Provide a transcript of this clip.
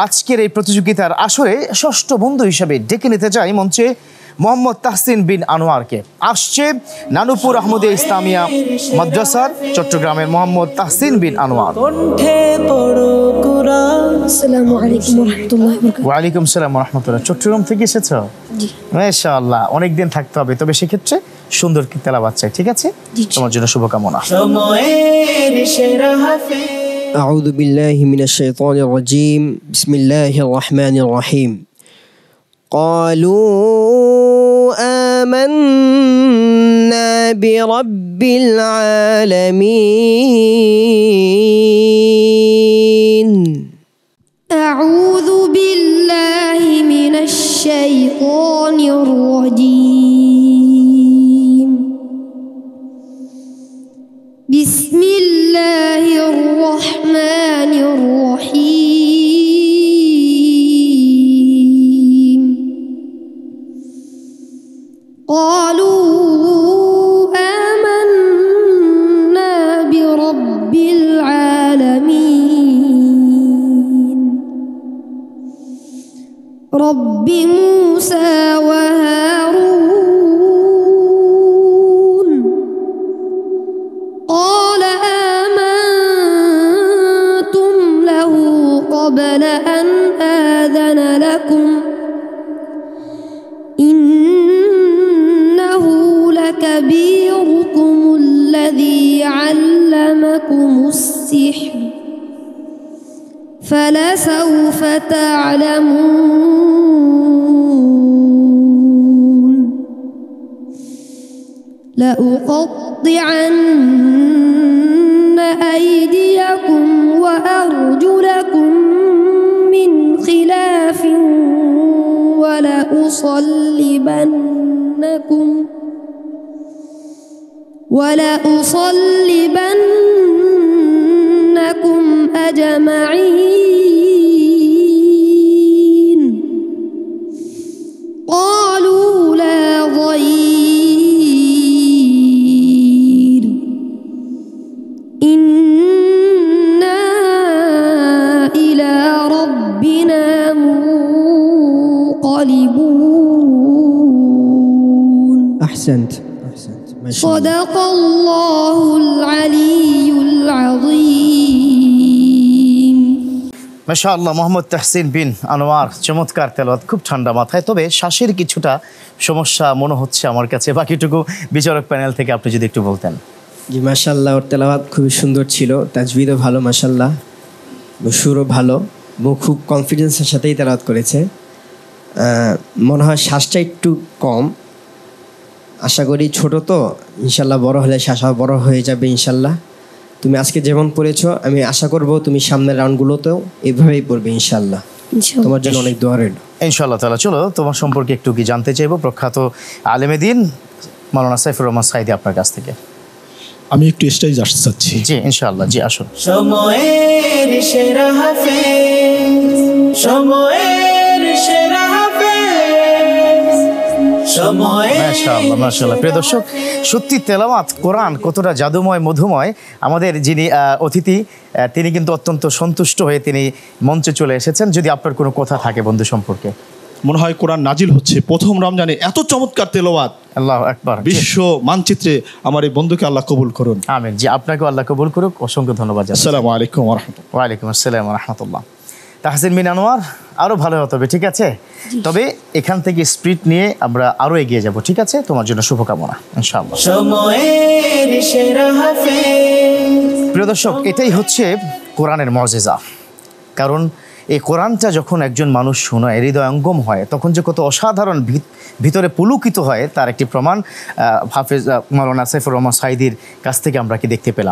আজকের এই প্রতিযোগিতার আসরে ষষ্ঠ বন্ধু হিসেবে ডেকে নিতে চাই মঞ্চে মোহাম্মদ তাহসিন বিন আনোয়ারকে। আসছে নানুপুর আহমদিয়া ইসলামিয়া মাদ্রাসার চট্টগ্রামের মোহাম্মদ তাহসিন বিন আনোয়ার। আসসালামু আলাইকুম ওয়া রাহমাতুল্লাহি ওয়া বারাকাতুহু। ওয়া আলাইকুম আসসালাম ওয়া রাহমাতুল্লাহ। চট্টগ্রাম থেকে এসেছো? জি। মাশাআল্লাহ, অনেকদিন থাকতে হবে, তবে সেক্ষেত্রে সুন্দর তেলাওয়াত চাই, ঠিক আছে? তোমার জন্য শুভকামনা। أعوذ بالله من الشيطان الرجيم بسم الله الرحمن الرحيم قالوا آمنا برب العالمين أعوذ بالله من الشيطان الرجيم بسم الله الرحمن الرحيم قالوا آمنا برب العالمين رب موسى وهارون قال آمنتم له قبل أن آذن لكم إنه لكبيركم الذي علمكم السحر فلسوف تعلمون لأقطعن أيديكم وأرجلكم من خلاف ولأصلبنكم أجمعين قالوا لا ضير إنا إلى ربنا منقلبون أحسنت ما شاء الله صدق الله العلي العظيم মাশাআল্লাহ, মোহাম্মদ তাহসিন বিন আনোয়ার, চমৎকার তেলাওয়াত, খুব ঠান্ডা মাথায়। তবে শ্বাসের কিছুটা সমস্যা মনে হচ্ছে আমার কাছে। বাকিটুকু বিচারক প্যানেল থেকে আপনি যদি একটু বলতেন। জি মাশাআল্লাহ, ওর তেলাওয়াত খুবই সুন্দর ছিল, তাজবিদও ভালো মাশাআল্লাহ, সুরও ভালো, খুব কনফিডেন্সের সাথেই তেলাওয়াত করেছে। মনে হয় শ্বাসটা একটু কম, আশা করি ছোট তো ইনশাল্লাহ বড় হলে শ্বাস বড় হয়ে যাবে ইনশাল্লাহ। তুমি আজকে যেমন পড়েছো আমি আশা করব তুমি সামনের রাউন্ডগুলোতেও এইভাবেই পড়বে ইনশাল্লাহ। তোমার জন্য অনেক দোয়া রইল ইনশাআল্লাহ তাআলা। চলো তোমার সম্পর্কে একটু কি জানতে চাইবো, প্রখ্যাত আলেমে দ্বীন মাওলানা সাইফুর রহমান সাঈদী আপনার কাছ থেকে। আমি একটু স্টেজ আসতে চাচ্ছি। জি ইনশাআল্লাহ, জি আসুন। সময়ের সেরা হাফেজ, সময়ের সেরা হাফেজ, মাশাআল্লাহ মাশাআল্লাহ। প্রিয় দর্শক, সত্যি তেলাওয়াত কোরআন কতটা জাদুময় মধুময়। আমাদের যিনি অতিথি তিনি কিন্তু অত্যন্ত সন্তুষ্ট হয়ে তিনি মঞ্চে চলে এসেছেন। যদি আপনার কোনো কথা থাকে বন্ধু সম্পর্কে। মনে হয় কোরআন নাজিল হচ্ছে প্রথম রমজানে, এত চমৎকার তেলাওয়াত, আল্লাহু আকবার। বিশ্ব মানচিত্রে আমার এই বন্ধুকে আল্লাহ কবুল করুন। আমিন। জি আপনাকেও আল্লাহ কবুল করুক, অসংখ্য ধন্যবাদ। আসসালামু আলাইকুম ওয়া রাহমাতুল্লাহ। ওয়া আলাইকুম আসসালাম ওয়া রাহমাতুল্লাহ। তাহসিন বিন আনোয়ার, আরও ভালো হতে হবে, ঠিক আছে? তবে এখান থেকে স্পিরিট নিয়ে আমরা আরও এগিয়ে যাব, ঠিক আছে? তোমার জন্য শুভকামনা ইনশাআল্লাহ। সময়ের সেরা হাফেজ। প্রিয় দর্শক, এটাই হচ্ছে কোরআনের মুজিজা। কারণ এই কোরআনটা যখন একজন মানুষ শোনায়, হৃদয়ঙ্গম হয়, তখন যে কত অসাধারণ ভিতরে পুলকিত হয় তার একটি প্রমাণ হাফেজ মাওলানা সাইফুর রহমান সাঈদীর কাছ থেকে আমরা কি দেখতে পেলাম।